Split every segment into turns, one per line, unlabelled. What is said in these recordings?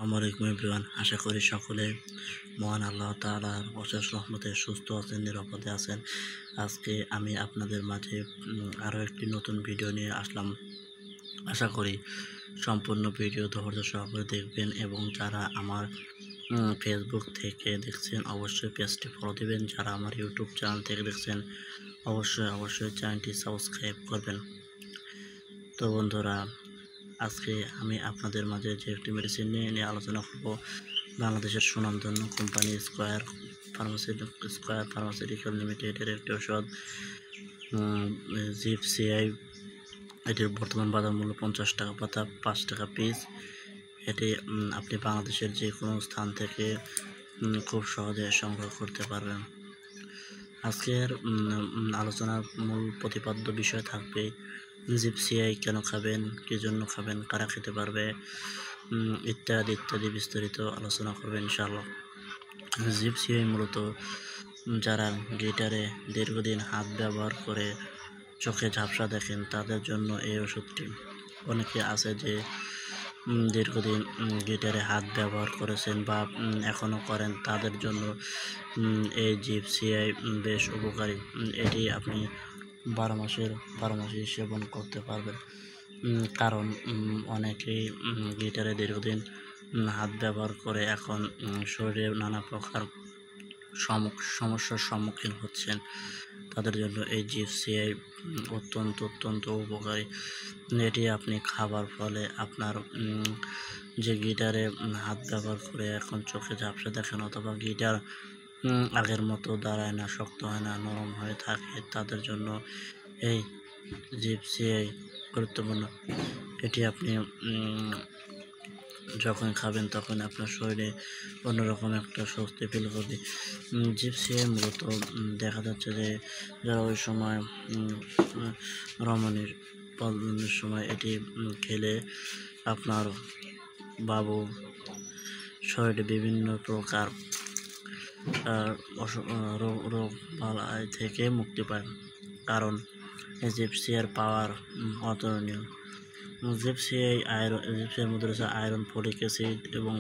আসসালামু আলাইকুম এভরিওয়ান। আশা করি সকলে মহান আল্লাহ তাআলার অশেষ রহমতে সুস্থ আছেন, নিরাপদে আছেন। আজকে আমি আপনাদের মাঝে আরও একটি নতুন ভিডিও নিয়ে আসলাম। আশা করি সম্পূর্ণ ভিডিও ধৈর্য সহকারে দেখবেন এবং যারা আমার ফেসবুক থেকে দেখছেন অবশ্যই পেজটি ফলো দিবেন। যারা আমার ইউটিউব চ্যানেল থেকে দেখছেন অবশ্যই চ্যানেলটি সাবস্ক্রাইব করবেন। তো বন্ধুরা, আজকে আমি আপনাদের মাঝে যে একটি মেডিসিন নিয়ে আলোচনা করব। বাংলাদেশের সুনামধন্য কোম্পানি স্কয়ার ফার্মাসিউটিক্যাল লিমিটেডের একটি ওষুধ জিপসিআই। এটির বর্তমান বাজার মূল্য 50 টাকা পাতা, 5 টাকা পিস। এটি আপনি বাংলাদেশের যে কোনো স্থান থেকে খুব সহজে সংগ্রহ করতে পারবেন। আজকের আলোচনার মূল প্রতিপাদ্য বিষয় থাকবে জিপসিআই কেন খাবেন, কী জন্য খাবেন, কারা খেতে পারবে, ইত্যাদি ইত্যাদি বিস্তারিত আলোচনা করবেন ইনশাআল্লাহ। জিপসিআই মূলত যারা গিটারে দীর্ঘদিন হাত ব্যবহার করে চোখে ঝাপসা দেখেন তাদের জন্য এই ওষুধটি। অনেকে আছে যে দীর্ঘদিন গিটারে হাত ব্যবহার করেছেন বা এখনও করেন, তাদের জন্য এই জিপসিআই বেশ উপকারী। এটি আপনি 12 মাসই সেবন করতে পারবেন। কারণ অনেকেই গিটারে দীর্ঘদিন হাত ব্যবহার করে এখন শরীরে নানা প্রকার সমস্যার সম্মুখীন হচ্ছেন, তাদের জন্য এই জিপসিআই অত্যন্ত উপকারী। এটি আপনি খাবার ফলে আপনার যে গিটারে হাত ব্যবহার করে এখন চোখে ঝাপসা দেখেন অথবা গিটার আগের মতো দাঁড়ায় না, শক্ত হয় না, নরম হয়ে থাকে, তাদের জন্য এই জিপসিআই গুরুত্বপূর্ণ। এটি আপনি যখন খাবেন তখন আপনার শরীরে অন্যরকম একটা স্বস্তি ফিল করবে। জিপসিআই মূলত দেখা যাচ্ছে যে যারা ওই সময় রমণীর সময় এটি খেলে আপনার বাবু শরীরে বিভিন্ন প্রকার রোগ বালাই থেকে মুক্তি পায়, কারণ এই জিপসিআইয়ের পাওয়ার অতুলনীয়। জিপসিআইয়ের মধ্যে রয়েছে আয়রন, ফলিক অ্যাসিড এবং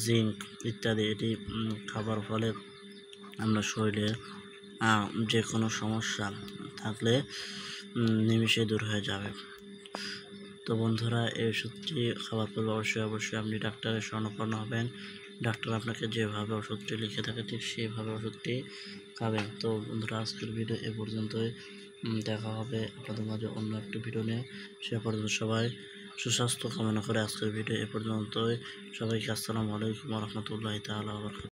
জিঙ্ক ইত্যাদি। এটি খাবার ফলে আপনার শরীরে যে কোনো সমস্যা থাকলে নিমিষে দূর হয়ে যাবে। তো বন্ধুরা, এই ওষুধটি খাবার পর অবশ্যই আপনি ডাক্তারের শরণাপন্ন হবেন। ডাক্তার আপনাকে যেভাবে ওষুধটি লিখে থাকে ঠিক সেইভাবে ওষুধটি খাবেন। তো বন্ধুরা, আজকের ভিডিও এ পর্যন্তই। দেখা হবে আপনাদের মাঝে অন্য একটি ভিডিও নিয়ে। সে পর্যন্ত সবাই সুস্বাস্থ্য কামনা করে আজকের ভিডিও এ পর্যন্তই। সবাইকে আসসালামু আলাইকুম ওয়া রাহমাতুল্লাহি তাআলা ওয়া বারাকাতুহু।